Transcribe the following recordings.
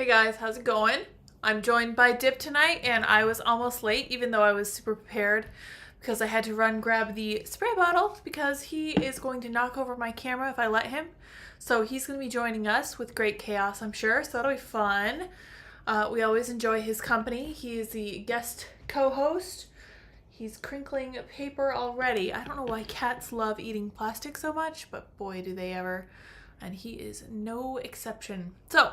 Hey guys, how's it going? I'm joined by Dip tonight, and I was almost late, even though I was super prepared, because I had to run grab the spray bottle, because he is going to knock over my camera if I let him. So he's going to be joining us with great chaos, I'm sure, so that'll be fun. We always enjoy his company. He is the guest co-host. He's crinkling paper already. I don't know why cats love eating plastic so much, but boy, do they ever. And he is no exception. So,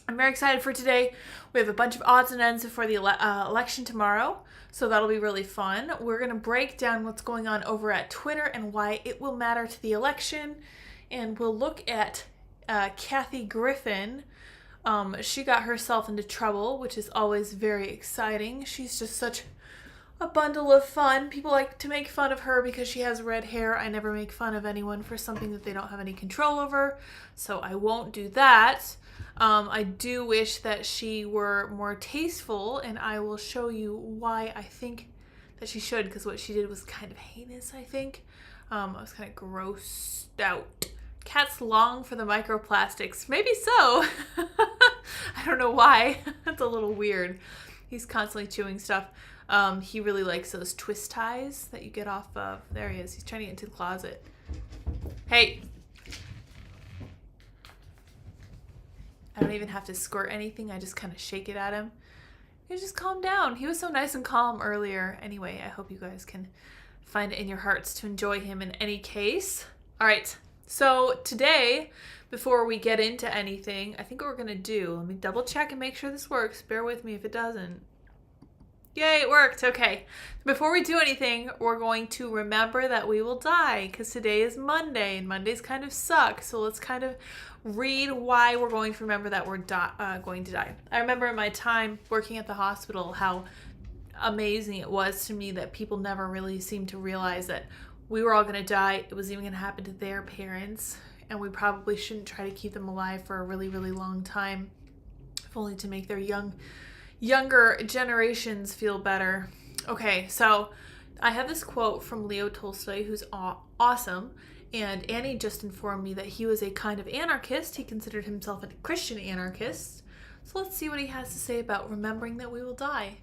I'm very excited for today. We have a bunch of odds and ends before the election tomorrow, so that'll be really fun. We're going to break down what's going on over at Twitter and why it will matter to the election, and we'll look at Kathy Griffin. She got herself into trouble, which is always very exciting. She's just such a bundle of fun. People like to make fun of her because she has red hair. I never make fun of anyone for something that they don't have any control over, so I won't do that. I do wish that she were more tasteful, and I will show you why I think that she should, because what she did was kind of heinous, I think. I was kind of grossed out. Cats long for the microplastics. Maybe so. I don't know why. That's a little weird. He's constantly chewing stuff. He really likes those twist ties that you get off of. There he is. He's trying to get into the closet. Hey. I don't even have to squirt anything. I just kind of shake it at him. You just calm down. He was so nice and calm earlier. Anyway, I hope you guys can find it in your hearts to enjoy him in any case. All right. So today, before we get into anything, I think what we're going to do, let me double check and make sure this works. Bear with me if it doesn't. Yay, it worked. Okay. Before we do anything, we're going to remember that we will die, because today is Monday, and Mondays kind of suck. So let's kind of read why we're going to remember that we're going to die. I remember in my time working at the hospital how amazing it was to me that people never really seemed to realize that we were all going to die. It was even going to happen to their parents, and we probably shouldn't try to keep them alive for a really, really long time, if only to make their younger generations feel better. Okay, so I have this quote from Leo Tolstoy, who's awesome, and Annie just informed me that he was a kind of anarchist. He considered himself a Christian anarchist. So let's see what he has to say about remembering that we will die.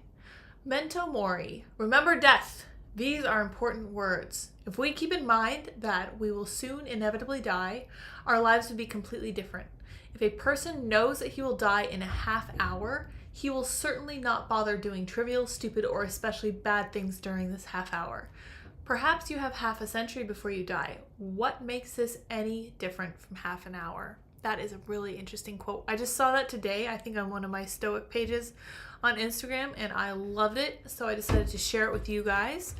Memento mori, remember death. These are important words. If we keep in mind that we will soon inevitably die, our lives would be completely different. If a person knows that he will die in a half hour, he will certainly not bother doing trivial, stupid, or especially bad things during this half hour. Perhaps you have half a century before you die. What makes this any different from half an hour? That is a really interesting quote. I just saw that today, I think on one of my Stoic pages on Instagram, and I loved it, so I decided to share it with you guys.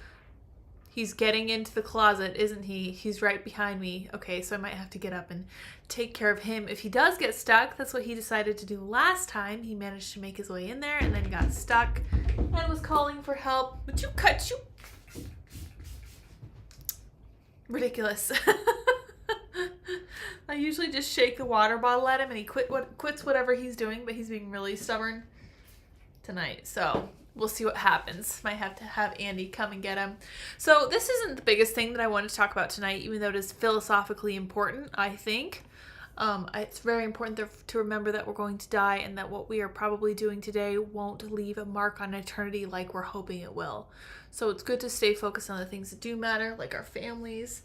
He's getting into the closet, isn't he? He's right behind me. Okay, so I might have to get up and take care of him. If he does get stuck, that's what he decided to do last time. He managed to make his way in there and then got stuck and was calling for help. Would you cut you? Ridiculous. I usually just shake the water bottle at him and he quits whatever he's doing, but he's being really stubborn tonight. So we'll see what happens. Might have to have Andy come and get him. So this isn't the biggest thing that I want to talk about tonight, even though it is philosophically important, I think. It's very important to remember that we're going to die, and that what we are probably doing today won't leave a mark on eternity like we're hoping it will. So it's good to stay focused on the things that do matter, like our families,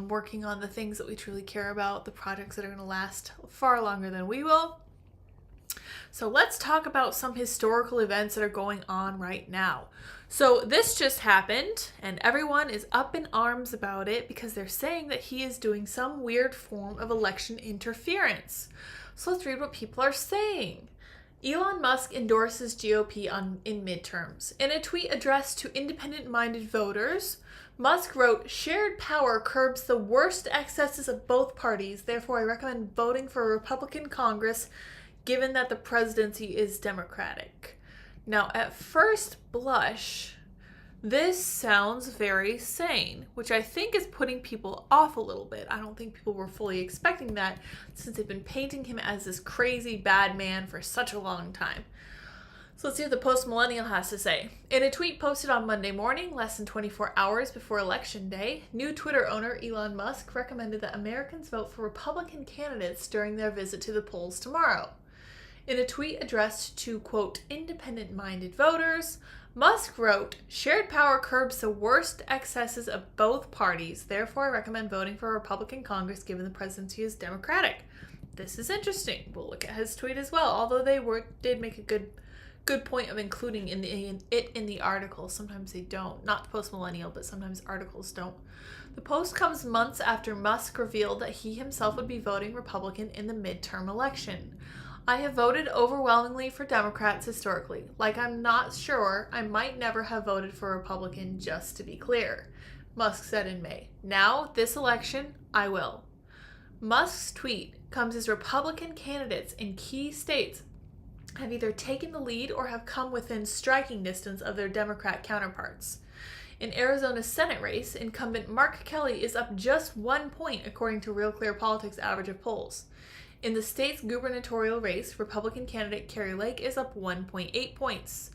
working on the things that we truly care about, the projects that are going to last far longer than we will. So let's talk about some historical events that are going on right now. So this just happened, and everyone is up in arms about it because they're saying that he is doing some weird form of election interference. So let's read what people are saying. Elon Musk endorses GOP in midterms. In a tweet addressed to independent-minded voters, Musk wrote, "Shared power curbs the worst excesses of both parties. Therefore, I recommend voting for a Republican Congress given that the presidency is Democratic." Now, at first blush, this sounds very sane, which I think is putting people off a little bit. I don't think people were fully expecting that, since they've been painting him as this crazy bad man for such a long time. So let's see what the post-millennial has to say. In a tweet posted on Monday morning, less than 24 hours before Election Day, new Twitter owner Elon Musk recommended that Americans vote for Republican candidates during their visit to the polls tomorrow. In a tweet addressed to, quote, independent-minded voters, Musk wrote, shared power curbs the worst excesses of both parties. Therefore, I recommend voting for a Republican Congress given the presidency is Democratic. This is interesting. We'll look at his tweet as well, although they did make a good point of including it in the article. Sometimes they don't. Not the post-millennial, but sometimes articles don't. The post comes months after Musk revealed that he himself would be voting Republican in the midterm election. I have voted overwhelmingly for Democrats historically. Like, I'm not sure, I might never have voted for a Republican, just to be clear, Musk said in May. Now, this election, I will. Musk's tweet comes as Republican candidates in key states have either taken the lead or have come within striking distance of their Democrat counterparts. In Arizona's Senate race, incumbent Mark Kelly is up just 1 point according to Real Clear Politics' average of polls. In the state's gubernatorial race, Republican candidate Carrie Lake is up 1.8 points.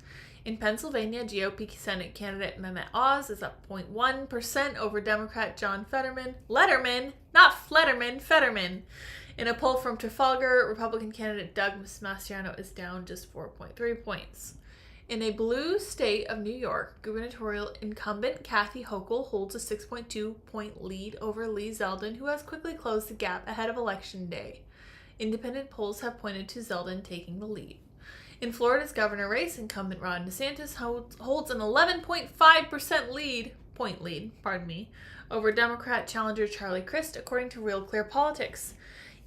In Pennsylvania, GOP Senate candidate Mehmet Oz is up 0.1% over Democrat John Fetterman. Fetterman. In a poll from Trafalgar, Republican candidate Doug Mastriano is down just 4.3 points. In a blue state of New York, gubernatorial incumbent Kathy Hochul holds a 6.2-point lead over Lee Zeldin, who has quickly closed the gap ahead of Election Day. Independent polls have pointed to Zeldin taking the lead. In Florida's governor race, incumbent Ron DeSantis holds an 11.5% lead over Democrat challenger Charlie Crist, according to Real Clear Politics.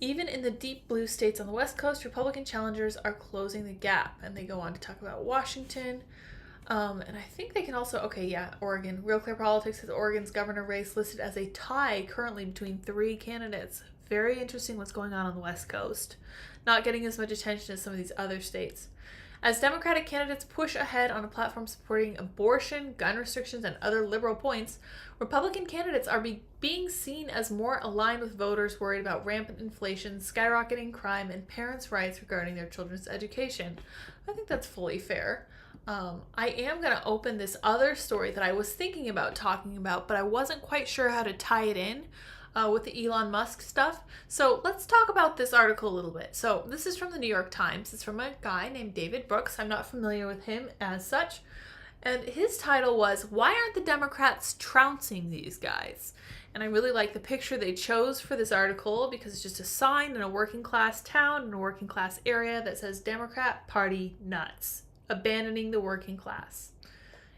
Even in the deep blue states on the West Coast, Republican challengers are closing the gap. And they go on to talk about Washington. And I think they can also, Oregon. Real Clear Politics has Oregon's governor race listed as a tie currently between 3 candidates. Very interesting what's going on the West Coast. Not getting as much attention as some of these other states. As Democratic candidates push ahead on a platform supporting abortion, gun restrictions, and other liberal points, Republican candidates are being seen as more aligned with voters worried about rampant inflation, skyrocketing crime, and parents' rights regarding their children's education. I think that's fully fair. I am going to open this other story that I was thinking about talking about, but I wasn't quite sure how to tie it in with the Elon Musk stuff. So let's talk about this article a little bit. So this is from the New York Times. It's from a guy named David Brooks. I'm not familiar with him as such. And his title was, Why Aren't the Democrats Trouncing These Guys? And I really like the picture they chose for this article because it's just a sign in a working class town, in a working class area that says Democrat Party nuts, abandoning the working class.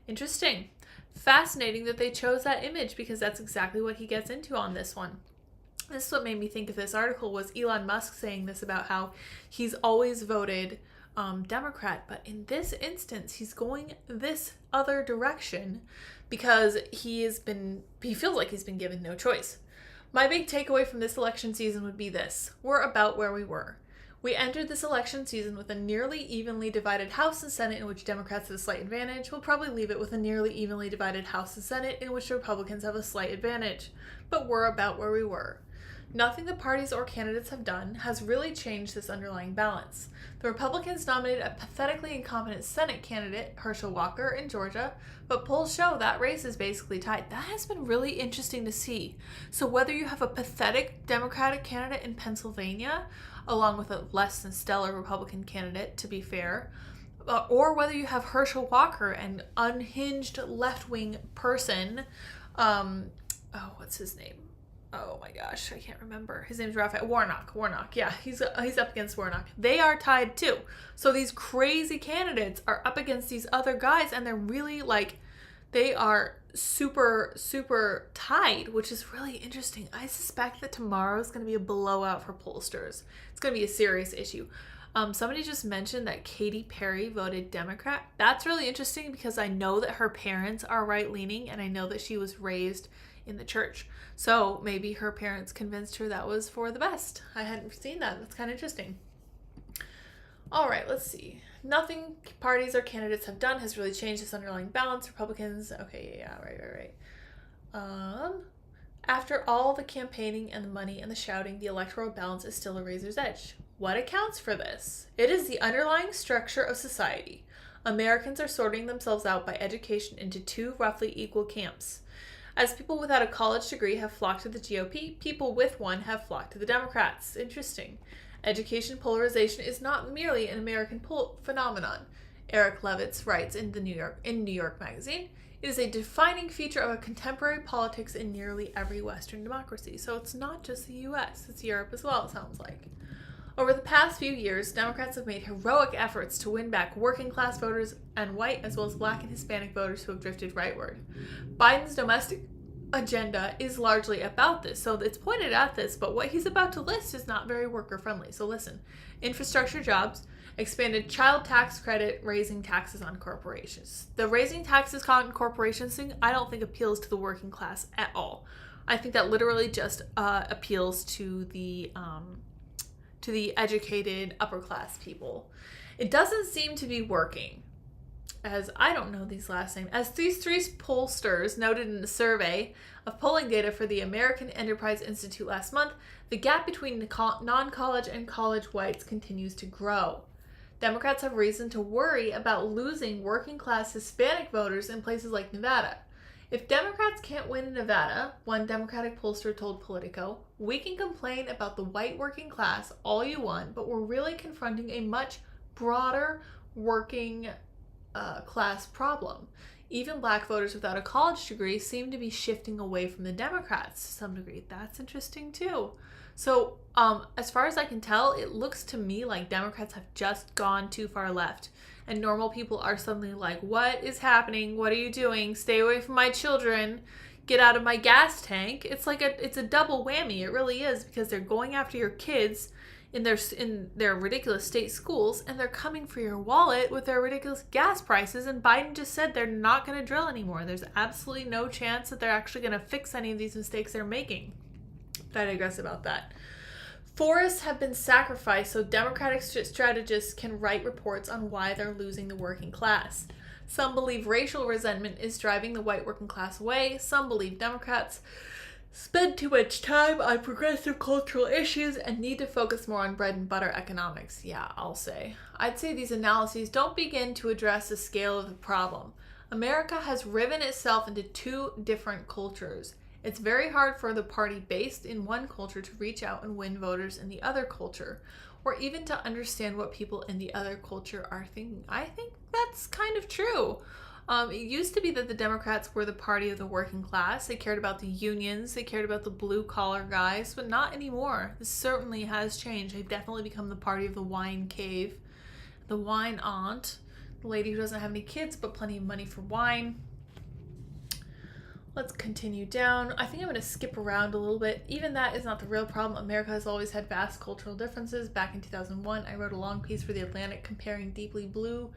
Interesting. Fascinating that they chose that image because that's exactly what he gets into on this one. This is what made me think of this article was Elon Musk saying this about how he's always voted Democrat, but in this instance he's going this other direction because he feels like he's been given no choice. My big takeaway from this election season would be this: we're about where we were. We entered this election season with a nearly evenly divided House and Senate in which Democrats have a slight advantage. We'll probably leave it with a nearly evenly divided House and Senate in which Republicans have a slight advantage. But we're about where we were. Nothing the parties or candidates have done has really changed this underlying balance. The Republicans nominated a pathetically incompetent Senate candidate, Herschel Walker, in Georgia, but polls show that race is basically tied. That has been really interesting to see. So whether you have a pathetic Democratic candidate in Pennsylvania, along with a less than stellar Republican candidate, to be fair, or whether you have Herschel Walker, an unhinged left-wing person, what's his name? Oh my gosh, I can't remember. His name's Raphael Warnock. Yeah, he's up against Warnock. They are tied too. So these crazy candidates are up against these other guys, and they're really they are super, super tied, which is really interesting. I suspect that tomorrow is going to be a blowout for pollsters. It's going to be a serious issue. Somebody just mentioned that Katy Perry voted Democrat. That's really interesting because I know that her parents are right-leaning, and I know that she was raised in the church. So maybe her parents convinced her that was for the best. I hadn't seen that. That's kind of interesting. All right, let's see. Nothing parties or candidates have done has really changed this underlying balance. Republicans, right. After all the campaigning and the money and the shouting, the electoral balance is still a razor's edge. What accounts for this? It is the underlying structure of society. Americans are sorting themselves out by education into 2 roughly equal camps. As people without a college degree have flocked to the GOP, people with one have flocked to the Democrats. Interesting. Education polarization is not merely an American phenomenon. Eric Levitz writes in New York Magazine, it is a defining feature of a contemporary politics in nearly every Western democracy. So it's not just the US, it's Europe as well, it sounds like. Over the past few years, Democrats have made heroic efforts to win back working class voters and white as well as Black and Hispanic voters who have drifted rightward. Biden's domestic agenda is largely about this, so it's pointed at this, but what he's about to list is not very worker friendly. So listen, infrastructure jobs, expanded child tax credit, raising taxes on corporations. The raising taxes on corporations thing, I don't think appeals to the working class at all. I think that literally just appeals to the educated upper class people. It doesn't seem to be working. As I don't know these last names, as these three pollsters noted in a survey of polling data for the American Enterprise Institute last month, the gap between non-college and college whites continues to grow. Democrats have reason to worry about losing working class Hispanic voters in places like Nevada. If Democrats can't win in Nevada, one Democratic pollster told Politico, we can complain about the white working class all you want, but we're really confronting a much broader working class problem. Even Black voters without a college degree seem to be shifting away from the Democrats to some degree. That's interesting too. So as far as I can tell, it looks to me like Democrats have just gone too far left. And normal people are suddenly like, what is happening? What are you doing? Stay away from my children. Get out of my gas tank. It's like it's a double whammy. It really is, because they're going after your kids in their ridiculous state schools, and they're coming for your wallet with their ridiculous gas prices. And Biden just said they're not going to drill anymore. There's absolutely no chance that they're actually going to fix any of these mistakes they're making. But I digress about that. Forests have been sacrificed so Democratic strategists can write reports on why they're losing the working class. Some believe racial resentment is driving the white working class away. Some believe Democrats spend too much time on progressive cultural issues and need to focus more on bread and butter economics. Yeah, I'd say these analyses don't begin to address the scale of the problem. America has riven itself into two different cultures. It's very hard for the party based in one culture to reach out and win voters in the other culture, or even to understand what people in the other culture are thinking. I think that's kind of true. It used to be that the Democrats were the party of the working class. They cared about the unions. They cared about the blue-collar guys, but not anymore. This certainly has changed. They've definitely become the party of the wine cave, the wine aunt, the lady who doesn't have any kids but plenty of money for wine. Let's continue down. I think I'm going to skip around a little bit. Even that is not the real problem. America has always had vast cultural differences. Back in 2001, I wrote a long piece for The Atlantic comparing deeply blue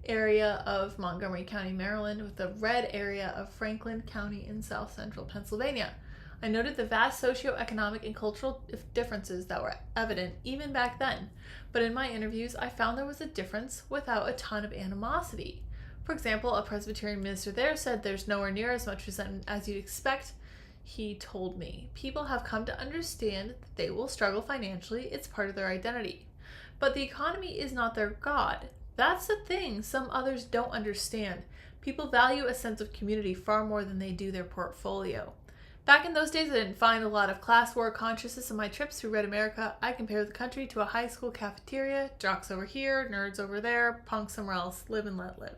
area of Montgomery County, Maryland, with the red area of Franklin County in south central Pennsylvania. I noted the vast socioeconomic and cultural differences that were evident even back then. But in my interviews, I found there was a difference without a ton of animosity. For example, a Presbyterian minister there said there's nowhere near as much resentment as you'd expect. He told me, people have come to understand that they will struggle financially. It's part of their identity. But the economy is not their God. That's the thing some others don't understand. People value a sense of community far more than they do their portfolio. Back in those days, I didn't find a lot of class war consciousness on my trips through Red America. I compared the country to a high school cafeteria. Jocks over here, nerds over there, punks somewhere else. Live and let live.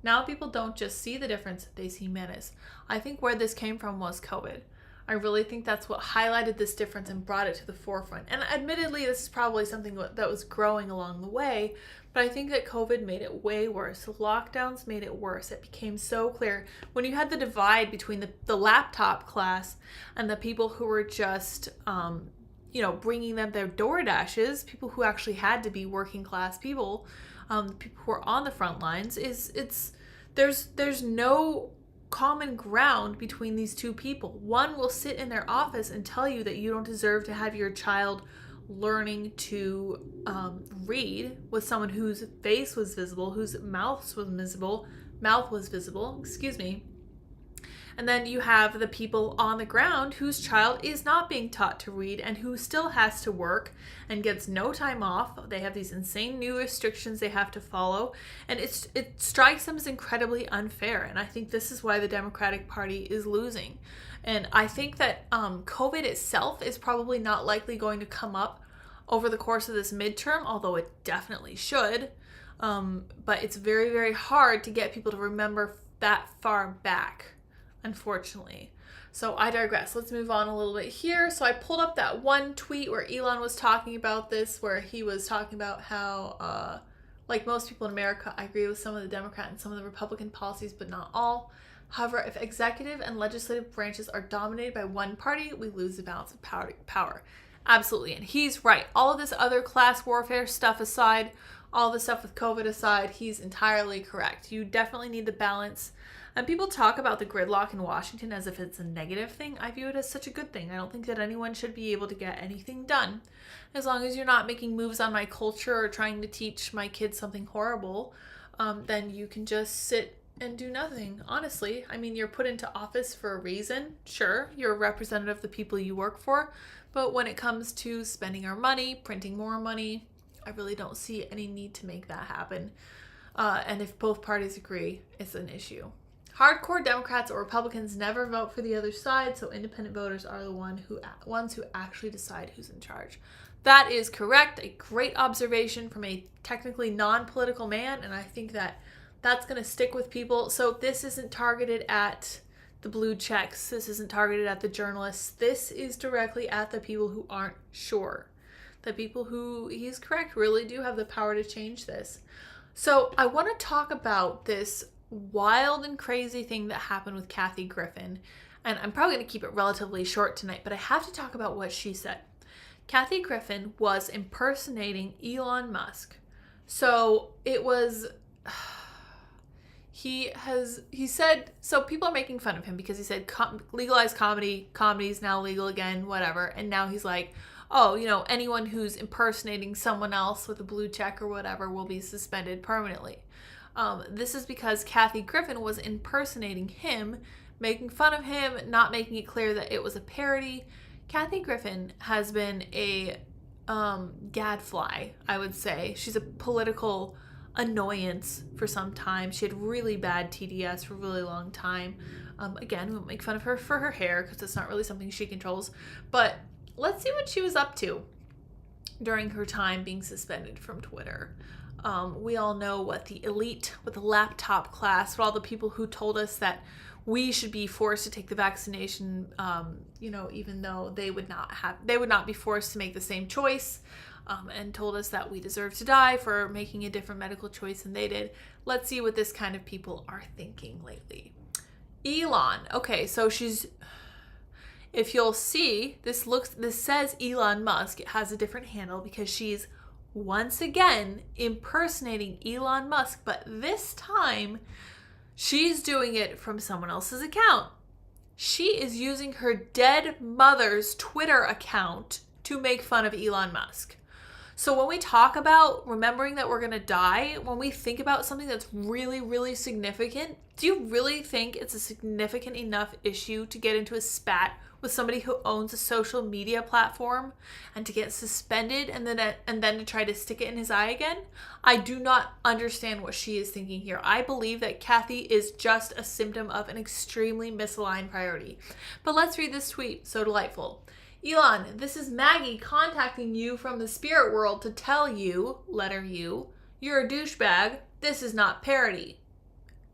Now people don't just see the difference, they see menace. I think where this came from was COVID. I really think that's what highlighted this difference and brought it to the forefront. And admittedly, this is probably something that was growing along the way, but I think that COVID made it way worse. The lockdowns made it worse. It became so clear. When you had the divide between the laptop class and the people who were just, bringing them their DoorDashes, people who actually had to be working class people, people who are on the front lines, there's no common ground between these two people. One will sit in their office and tell you that you don't deserve to have your child learning to read with someone whose face was visible, whose mouth was visible, And then you have the people on the ground whose child is not being taught to read and who still has to work and gets no time off. They have these insane new restrictions they have to follow. And it strikes them as incredibly unfair. And I think this is why the Democratic Party is losing. And I think that COVID itself is probably not likely going to come up over the course of this midterm, although it definitely should. But it's very, very hard to get people to remember that far back, unfortunately. So I digress. Let's move on a little bit here. So I pulled up that one tweet where Elon was talking about this, where he was talking about how, like most people in America, I agree with some of the Democrat and some of the Republican policies, but not all. However, if executive and legislative branches are dominated by one party, we lose the balance of power. Absolutely. And he's right. All of this other class warfare stuff aside, all the stuff with COVID aside, he's entirely correct. You definitely need the balance. And people talk about the gridlock in Washington as if it's a negative thing. I view it as such a good thing. I don't think that anyone should be able to get anything done. As long as you're not making moves on my culture or trying to teach my kids something horrible, then you can just sit and do nothing, honestly. I mean, you're put into office for a reason. Sure, you're a representative of the people you work for. But when it comes to spending our money, printing more money, I really don't see any need to make that happen. And if both parties agree, it's an issue. Hardcore Democrats or Republicans never vote for the other side, so independent voters are the ones who actually decide who's in charge. That is correct. A great observation from a technically non-political man, and I think that that's going to stick with people. So this isn't targeted at the blue checks. This isn't targeted at the journalists. This is directly at the people who aren't sure. The people who, he's correct, really do have the power to change this. So I want to talk about this wild and crazy thing that happened with Kathy Griffin. And I'm probably going to keep it relatively short tonight, but I have to talk about what she said. Kathy Griffin was impersonating Elon Musk. So it was, he said, so people are making fun of him because he said legalized comedy is now legal again, whatever. And now he's like, oh, anyone who's impersonating someone else with a blue check or whatever will be suspended permanently. This is because Kathy Griffin was impersonating him, making fun of him, not making it clear that it was a parody. Kathy Griffin has been a gadfly, I would say. She's a political annoyance for some time. She had really bad TDS for a really long time. Again, we won't make fun of her for her hair because it's not really something she controls. But let's see what she was up to during her time being suspended from Twitter. We all know what the elite with the laptop class, what all the people who told us that we should be forced to take the vaccination, even though they would not be forced to make the same choice, and told us that we deserve to die for making a different medical choice than they did. Let's see what this kind of people are thinking lately. Elon. Okay, so if you'll see, this says Elon Musk. It has a different handle because she's once again impersonating Elon Musk, but this time she's doing it from someone else's account. She is using her dead mother's Twitter account to make fun of Elon Musk. So when we talk about remembering that we're going to die, when we think about something that's really, really significant, do you really think it's a significant enough issue to get into a spat with somebody who owns a social media platform and to get suspended and then to try to stick it in his eye again? I do not understand what she is thinking here. I believe that Kathy is just a symptom of an extremely misaligned priority. But let's read this tweet. So delightful. Elon, this is Maggie contacting you from the spirit world to tell you, letter U, you're a douchebag. This is not parody.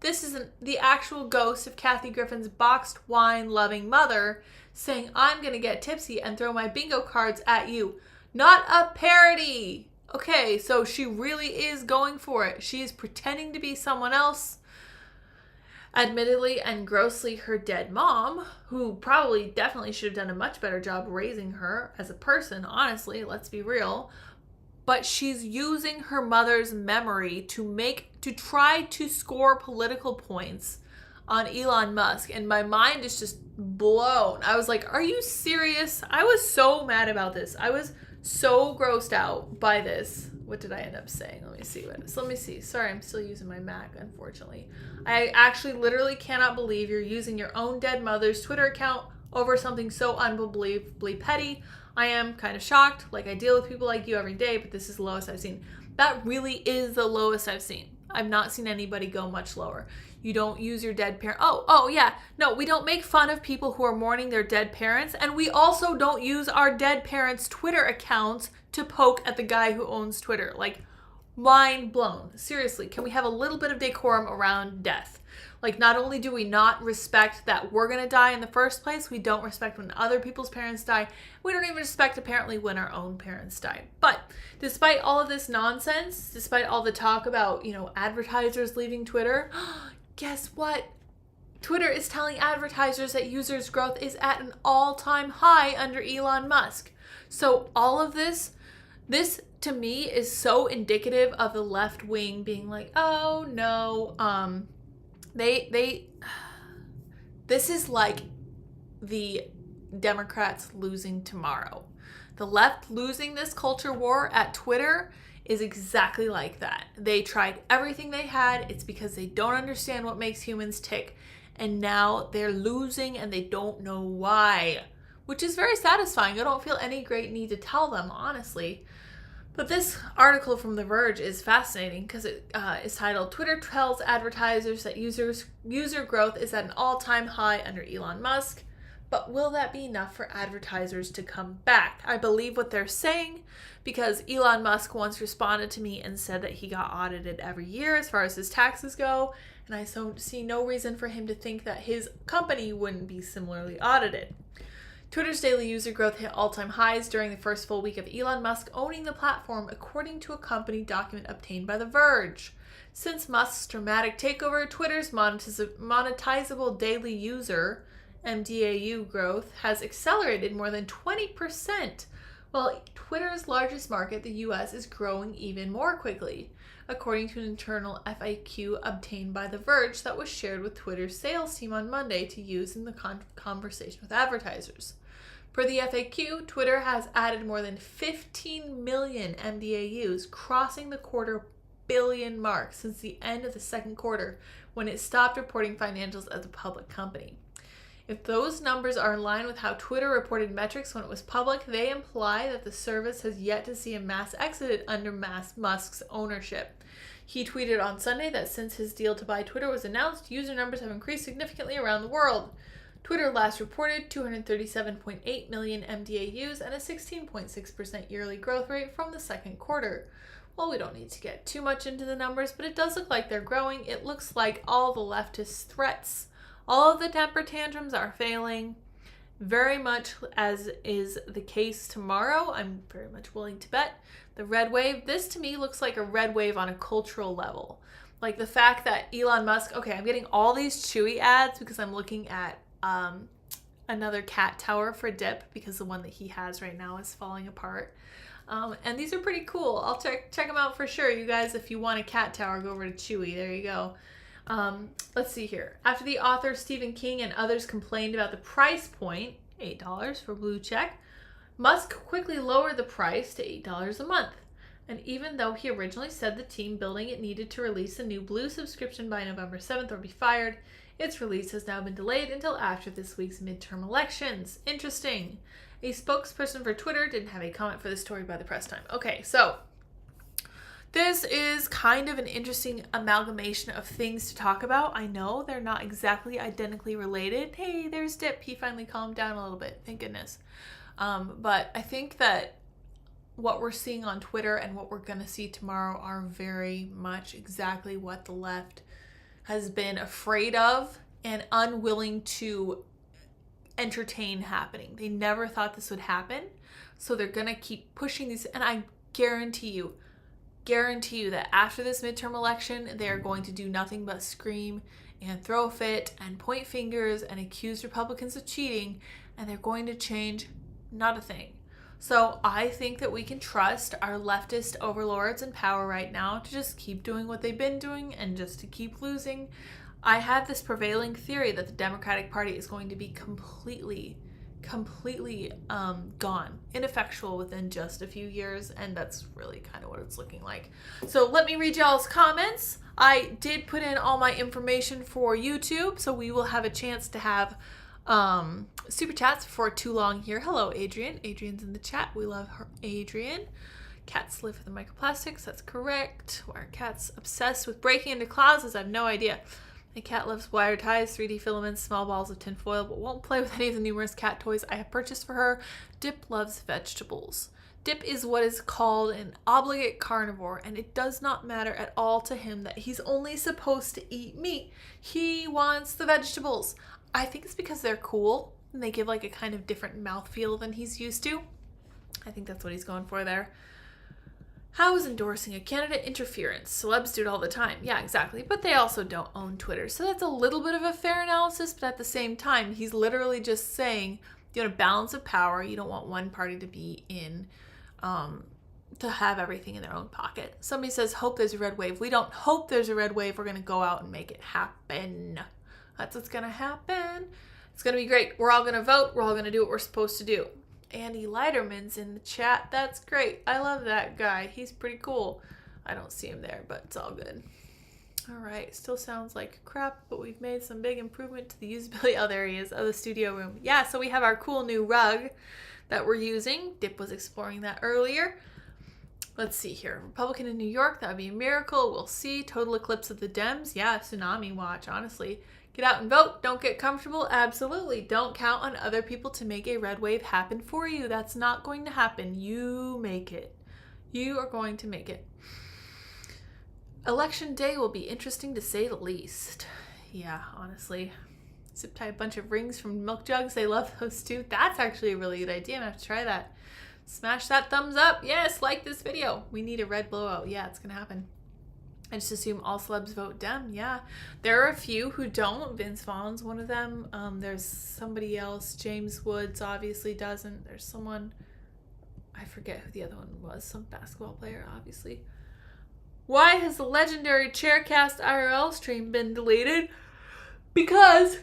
This isn't the actual ghost of Kathy Griffin's boxed wine loving mother saying, I'm going to get tipsy and throw my bingo cards at you. Not a parody. Okay, so she really is going for it. She is pretending to be someone else. Admittedly and grossly her dead mom, who probably definitely should have done a much better job raising her as a person, honestly, let's be real. But she's using her mother's memory to try to score political points on Elon Musk. And my mind is just blown. I was like, are you serious? I was so mad about this. I was so grossed out by this. What did I end up saying? Let me see. Sorry, I'm still using my Mac, unfortunately. I actually literally cannot believe you're using your own dead mother's Twitter account over something so unbelievably petty. I am kind of shocked. Like, I deal with people like you every day, but this is the lowest I've seen. That really is the lowest I've seen. I've not seen anybody go much lower. You don't use your dead parent. Oh, yeah. No, we don't make fun of people who are mourning their dead parents. And we also don't use our dead parents' Twitter accounts to poke at the guy who owns Twitter. Like, mind blown. Seriously, can we have a little bit of decorum around death? Like, not only do we not respect that we're going to die in the first place, we don't respect when other people's parents die. We don't even respect, apparently, when our own parents die. But despite all of this nonsense, despite all the talk about, advertisers leaving Twitter, guess what? Twitter is telling advertisers that users' growth is at an all-time high under Elon Musk. So all of this to me is so indicative of the left wing being like, oh no, this is like the Democrats losing tomorrow. The left losing this culture war at Twitter is exactly like that. They tried everything they had. It's because they don't understand what makes humans tick. And now they're losing and they don't know why, which is very satisfying. I don't feel any great need to tell them, honestly. But this article from The Verge is fascinating because it is titled, Twitter tells advertisers that user growth is at an all-time high under Elon Musk. But will that be enough for advertisers to come back? I believe what they're saying because Elon Musk once responded to me and said that he got audited every year as far as his taxes go. And I see no reason for him to think that his company wouldn't be similarly audited. Twitter's daily user growth hit all-time highs during the first full week of Elon Musk owning the platform, according to a company document obtained by The Verge. Since Musk's dramatic takeover, Twitter's monetizable daily user, MDAU, growth has accelerated more than 20%, while Twitter's largest market, the US, is growing even more quickly, according to an internal FAQ obtained by The Verge that was shared with Twitter's sales team on Monday to use in the conversation with advertisers. Per the FAQ, Twitter has added more than 15 million MDAUs, crossing the quarter billion mark since the end of the second quarter, when it stopped reporting financials as a public company. If those numbers are in line with how Twitter reported metrics when it was public, they imply that the service has yet to see a mass exit under Musk's ownership. He tweeted on Sunday that since his deal to buy Twitter was announced, user numbers have increased significantly around the world. Twitter last reported 237.8 million MDAUs and a 16.6% yearly growth rate from the second quarter. Well, we don't need to get too much into the numbers, but it does look like they're growing. It looks like all the leftist threats, all of the temper tantrums are failing, very much as is the case tomorrow. I'm very much willing to bet. The red wave, this to me looks like a red wave on a cultural level. Like the fact that Elon Musk, okay, I'm getting all these Chewy ads because I'm looking at another cat tower for Dip because the one that he has right now is falling apart. And these are pretty cool. I'll check them out for sure. You guys, if you want a cat tower, go over to Chewy. There you go. Let's see here. After the author Stephen King and others complained about the price point, $8 for blue check, Musk quickly lowered the price to $8 a month. And even though he originally said the team building it needed to release a new blue subscription by November 7th or be fired, its release has now been delayed until after this week's midterm elections. Interesting. A spokesperson for Twitter didn't have a comment for the story by the press time. Okay, so this is kind of an interesting amalgamation of things to talk about. I know they're not exactly identically related. Hey, there's Dip. He finally calmed down a little bit. Thank goodness. But I think that what we're seeing on Twitter and what we're going to see tomorrow are very much exactly what the left has been afraid of and unwilling to entertain happening. They never thought this would happen. So they're going to keep pushing these. And I guarantee you that after this midterm election, they are going to do nothing but scream and throw a fit and point fingers and accuse Republicans of cheating. And they're going to change not a thing. So I think that we can trust our leftist overlords in power right now to just keep doing what they've been doing and just to keep losing. I have this prevailing theory that the Democratic Party is going to be completely gone, ineffectual within just a few years, and that's really kind of what it's looking like. So let me read y'all's comments. I did put in all my information for YouTube, so we will have a chance to have super chats before too long here. Hello, Adrian. Adrian's in the chat. We love her, Adrian. Cats live with the microplastics. That's correct. Why are cats obsessed with breaking into closets? I have no idea. My cat loves wire ties, 3D filaments, small balls of tinfoil, but won't play with any of the numerous cat toys I have purchased for her. Dip loves vegetables. Dip is what is called an obligate carnivore, and it does not matter at all to him that he's only supposed to eat meat. He wants the vegetables. I think it's because they're cool and they give like a kind of different mouthfeel than he's used to. I think that's what he's going for there. How is endorsing a candidate interference? Celebs do it all the time. Yeah, exactly. But they also don't own Twitter. So that's a little bit of a fair analysis, but at the same time, he's literally just saying you want a balance of power. You don't want one party to be in, to have everything in their own pocket. Somebody says, hope there's a red wave. We don't hope there's a red wave. We're going to go out and make it happen. That's what's going to happen. It's going to be great. We're all going to vote. We're all going to do what we're supposed to do. Andy Leiterman's in the chat. That's great. I love that guy. He's pretty cool. I don't see him there, but it's all good. All right. Still sounds like crap, but we've made some big improvement to the usability. Oh, there he is. Oh, the studio room. Yeah, so we have our cool new rug that we're using. Dip was exploring that earlier. Let's see here. Republican in New York. That would be a miracle. We'll see. Total eclipse of the Dems. Yeah, tsunami watch, honestly. Get out and vote. Don't get comfortable. Absolutely. Don't count on other people to make a red wave happen for you. That's not going to happen. You make it. You are going to make it. Election day will be interesting to say the least. Yeah, honestly. Zip tie a bunch of rings from milk jugs. They love those too. That's actually a really good idea. I'm going to have to try that. Smash that thumbs up. Yes, like this video. We need a red blowout. Yeah, it's going to happen. I just assume all celebs vote Dem. Yeah, there are a few who don't. Vince Vaughn's one of them. There's somebody else. James Woods obviously doesn't. There's someone, I forget who the other one was. Some basketball player, obviously. Why has the legendary Chaircast IRL stream been deleted? Because,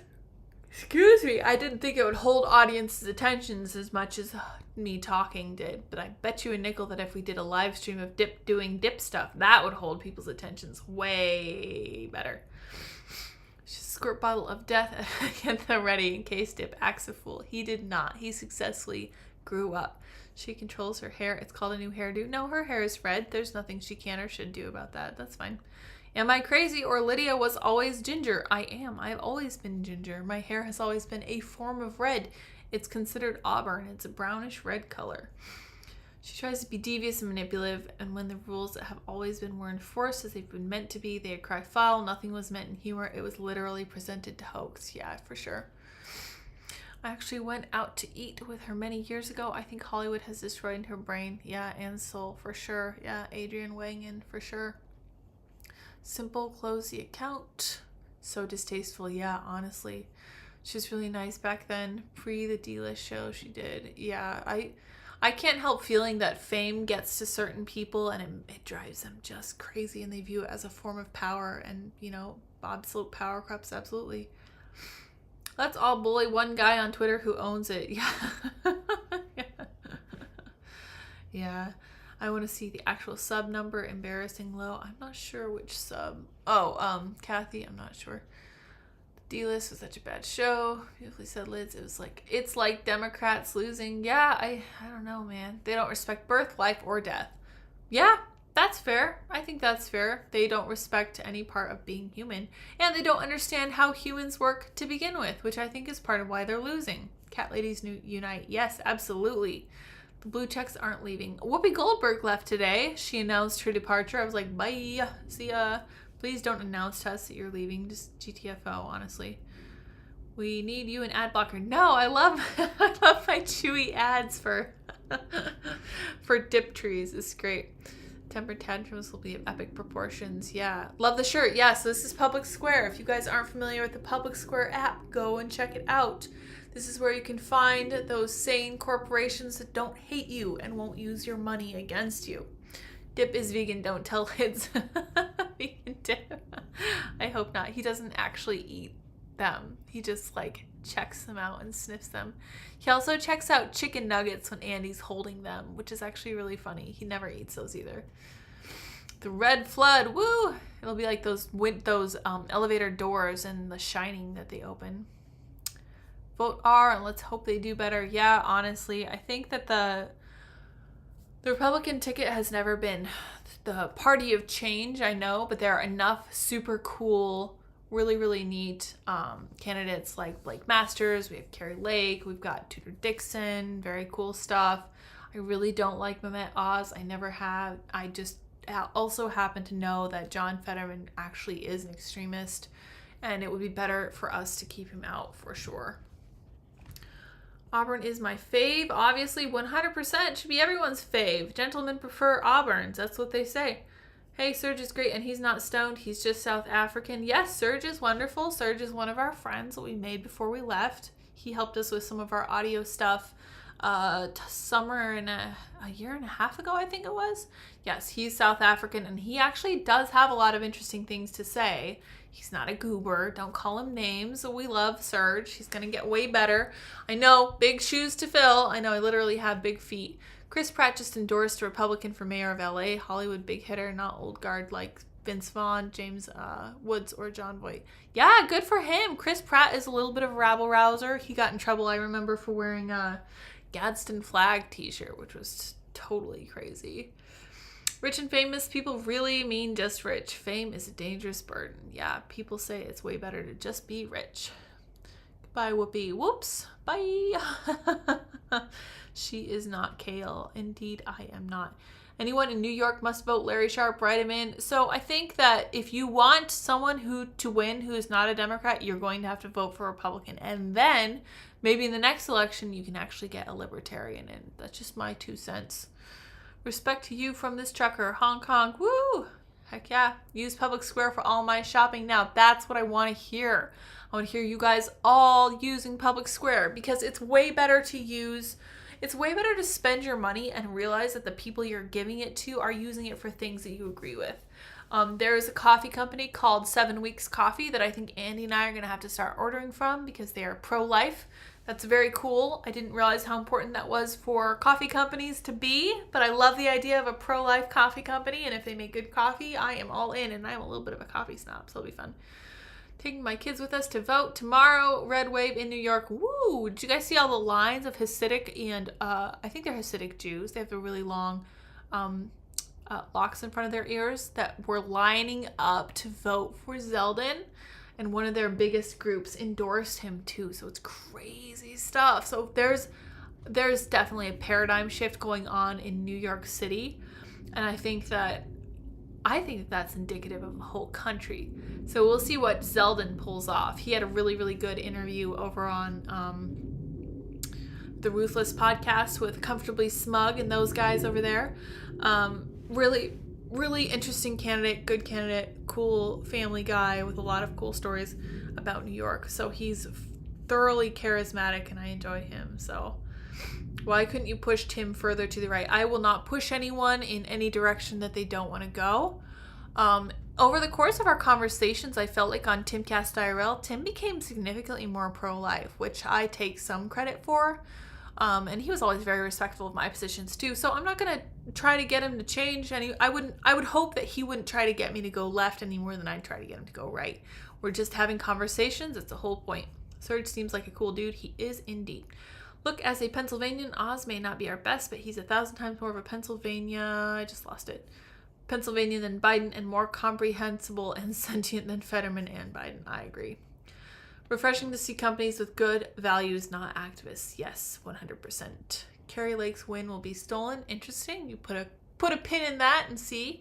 excuse me, I didn't think it would hold audience's attentions as much as me talking did, but I bet you a nickel that if we did a live stream of Dip doing Dip stuff, that would hold people's attentions way better. Squirt bottle of death. Get that ready in case Dip acts a fool. He did not. He successfully grew up. She controls her hair. It's called a new hairdo. No, her hair is red. There's nothing she can or should do about that. That's fine. Am I crazy or Lydia was always ginger? I am. I've always been ginger. My hair has always been a form of red. It's considered auburn. It's a brownish red color. She tries to be devious and manipulative, and when the rules that have always been were enforced as they've been meant to be, they'd cry foul. Nothing was meant in humor. It was literally presented to hoax. Yeah, for sure. I actually went out to eat with her many years ago. I think Hollywood has destroyed her brain. Yeah, and soul, for sure. Yeah, Adrian weighing in, for sure. Simple, close the account. So distasteful. Yeah, honestly. She was really nice back then, pre the D-list show she did. Yeah, I can't help feeling that fame gets to certain people and it drives them just crazy and they view it as a form of power and, you know, absolute power corrupts absolutely. Let's all bully one guy on Twitter who owns it. Yeah. Yeah. I want to see the actual sub number. Embarrassing low. I'm not sure which sub. Oh, Kathy, I'm not sure. D-list was such a bad show. Beautifully said Lids. It was like, it's like Democrats losing. Yeah, I don't know, man. They don't respect birth, life, or death. Yeah, that's fair. I think that's fair. They don't respect any part of being human. And they don't understand how humans work to begin with, which I think is part of why they're losing. Cat ladies unite. Yes, absolutely. The blue checks aren't leaving. Whoopi Goldberg left today. She announced her departure. I was like, bye. See ya. Please don't announce to us that you're leaving. Just GTFO, honestly. We need you an ad blocker. No, I love my chewy ads for Dip trees. It's great. Temper tantrums will be of epic proportions. Yeah. Love the shirt. Yeah, so this is Public Square. If you guys aren't familiar with the Public Square app, go and check it out. This is where you can find those sane corporations that don't hate you and won't use your money against you. Dip is vegan, don't tell Lids. Vegan Dip. I hope not. He doesn't actually eat them. He just like checks them out and sniffs them. He also checks out chicken nuggets when Andy's holding them, which is actually really funny. He never eats those either. The red flood, woo! It'll be like those elevator doors and The Shining that they open. Vote R and let's hope they do better. Yeah, honestly, I think that the Republican ticket has never been the party of change, I know, but there are enough super cool, really, really neat candidates like Blake Masters. We have Carrie Lake. We've got Tudor Dixon. Very cool stuff. I really don't like Mehmet Oz. I never have. I just also happen to know that John Fetterman actually is an extremist, and it would be better for us to keep him out for sure. Auburn is my fave. Obviously, 100% should be everyone's fave. Gentlemen prefer Auburns. That's what they say. Hey, Serge is great, and he's not stoned. He's just South African. Yes, Serge is wonderful. Serge is one of our friends that we made before we left. He helped us with some of our audio stuff summer and a year and a half ago, I think it was. Yes, he's South African, and he actually does have a lot of interesting things to say. He's not a goober. Don't call him names. We love Serge. He's going to get way better. I know, big shoes to fill. I know, I literally have big feet. Chris Pratt just endorsed a Republican for mayor of LA. Hollywood big hitter, not old guard like Vince Vaughn, James Woods, or John Voight. Yeah, good for him. Chris Pratt is a little bit of a rabble-rouser. He got in trouble, I remember, for wearing a Gadsden flag t-shirt, which was totally crazy. Rich and famous people really mean just rich. Fame is a dangerous burden. Yeah, people say it's way better to just be rich. Goodbye, Whoopi. Whoops. Bye. She is not Kale. Indeed, I am not. Anyone in New York must vote Larry Sharpe. Write him in. So I think that if you want someone to win who is not a Democrat, you're going to have to vote for a Republican. And then maybe in the next election, you can actually get a libertarian in. That's just my 2 cents. Respect to you from this trucker. Hong Kong. Woo! Heck yeah. Use public square for all my shopping now. That's what I want to hear. I want to hear you guys all using public square because it's way better to use. It's way better to spend your money and realize that the people you're giving it to are using it for things that you agree with. There's a coffee company called 7 Weeks Coffee that I think Andy and I are going to have to start ordering from because they are pro-life. That's very cool. I didn't realize how important that was for coffee companies to be, but I love the idea of a pro-life coffee company, and if they make good coffee, I am all in, and I'm a little bit of a coffee snob, so it'll be fun. Taking my kids with us to vote tomorrow. Red Wave in New York. Woo! Did you guys see all the lines of Hasidic and I think they're Hasidic Jews. They have the really long locks in front of their ears that were lining up to vote for Zeldin. And one of their biggest groups endorsed him too. So it's crazy stuff. So there's definitely a paradigm shift going on in New York City. And I think that's indicative of the whole country. So we'll see what Zeldin pulls off. He had a really, really good interview over on the Ruthless podcast with Comfortably Smug and those guys over there. Really, really interesting candidate, good candidate, cool family guy with a lot of cool stories about New York. So he's thoroughly charismatic and I enjoy him. So why couldn't you push Tim further to the right? I will not push anyone in any direction that they don't want to go. Over the course of our conversations, I felt like on Timcast IRL, Tim became significantly more pro-life, which I take some credit for. And he was always very respectful of my positions too. So I'm not going to try to get him to change any. I would hope that he wouldn't try to get me to go left any more than I'd try to get him to go right. We're just having conversations. It's the whole point. Serge seems like a cool dude. He is indeed. Look, as a Pennsylvanian, Oz may not be our best, but he's 1,000 times more of a Pennsylvania than Biden and more comprehensible and sentient than Fetterman and Biden. I agree. Refreshing to see companies with good values, not activists. Yes, 100%. Carrie Lake's win will be stolen. Interesting. You put a pin in that and see.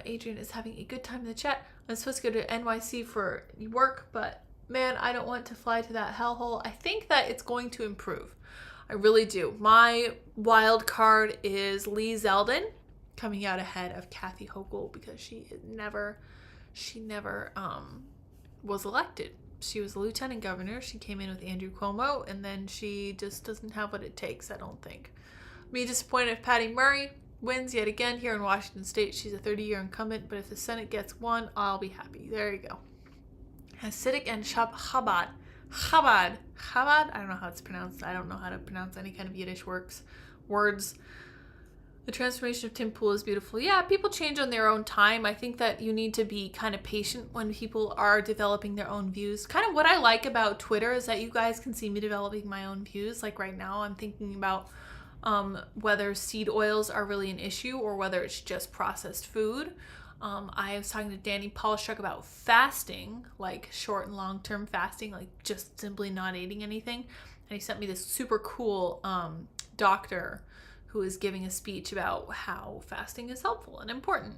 Adrian is having a good time in the chat. I'm supposed to go to NYC for work, but man, I don't want to fly to that hellhole. I think that it's going to improve. I really do. My wild card is Lee Zeldin coming out ahead of Kathy Hochul because she never was elected. She was a lieutenant governor. She came in with Andrew Cuomo, and then she just doesn't have what it takes, I don't think. I'd be disappointed if Patty Murray wins yet again here in Washington State. She's a 30-year incumbent, but if the Senate gets one, I'll be happy. There you go. Hasidic and Chabad. Chabad. I don't know how it's pronounced. I don't know how to pronounce any kind of Yiddish words. The transformation of Tim Pool is beautiful. Yeah, people change on their own time. I think that you need to be kind of patient when people are developing their own views. Kind of what I like about Twitter is that you guys can see me developing my own views. Like right now, I'm thinking about whether seed oils are really an issue or whether it's just processed food. I was talking to Danny Polishuk about fasting, like short and long-term fasting, like just simply not eating anything. And he sent me this super cool doctor who was giving a speech about how fasting is helpful and important.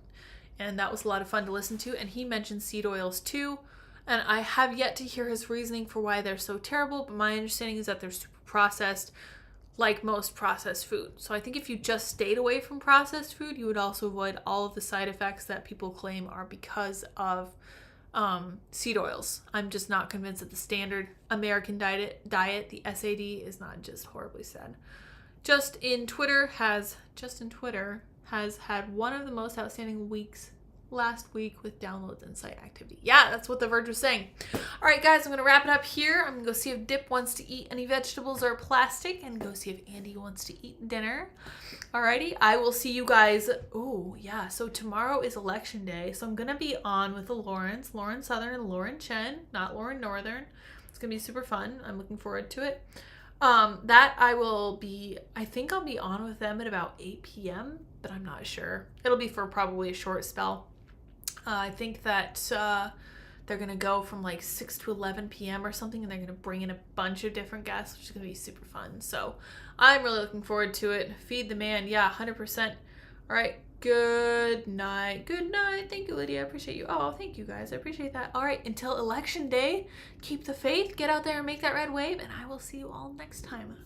And that was a lot of fun to listen to. And he mentioned seed oils too. And I have yet to hear his reasoning for why they're so terrible, but my understanding is that they're super processed, like most processed food. So I think if you just stayed away from processed food, you would also avoid all of the side effects that people claim are because of seed oils. I'm just not convinced that the standard American diet, the SAD, is not just horribly sad. Justin Twitter has had one of the most outstanding weeks last week with downloads and site activity. Yeah, that's what The Verge was saying. All right, guys, I'm going to wrap it up here. I'm going to go see if Dip wants to eat any vegetables or plastic and go see if Andy wants to eat dinner. Alrighty, I will see you guys. Oh, yeah, so tomorrow is election day, so I'm going to be on with the Lauren Southern and Lauren Chen, not Lauren Northern. It's going to be super fun. I'm looking forward to it. I think I'll be on with them at about 8 p.m., but I'm not sure. It'll be for probably a short spell. I think that they're going to go from like 6 to 11 p.m. or something, and they're going to bring in a bunch of different guests, which is going to be super fun. So I'm really looking forward to it. Feed the man. Yeah, 100%. All right. Good night. Good night. Thank you, Lydia. I appreciate you. Oh, thank you, guys. I appreciate that. All right. Until election day, keep the faith. Get out there and make that red wave, and I will see you all next time.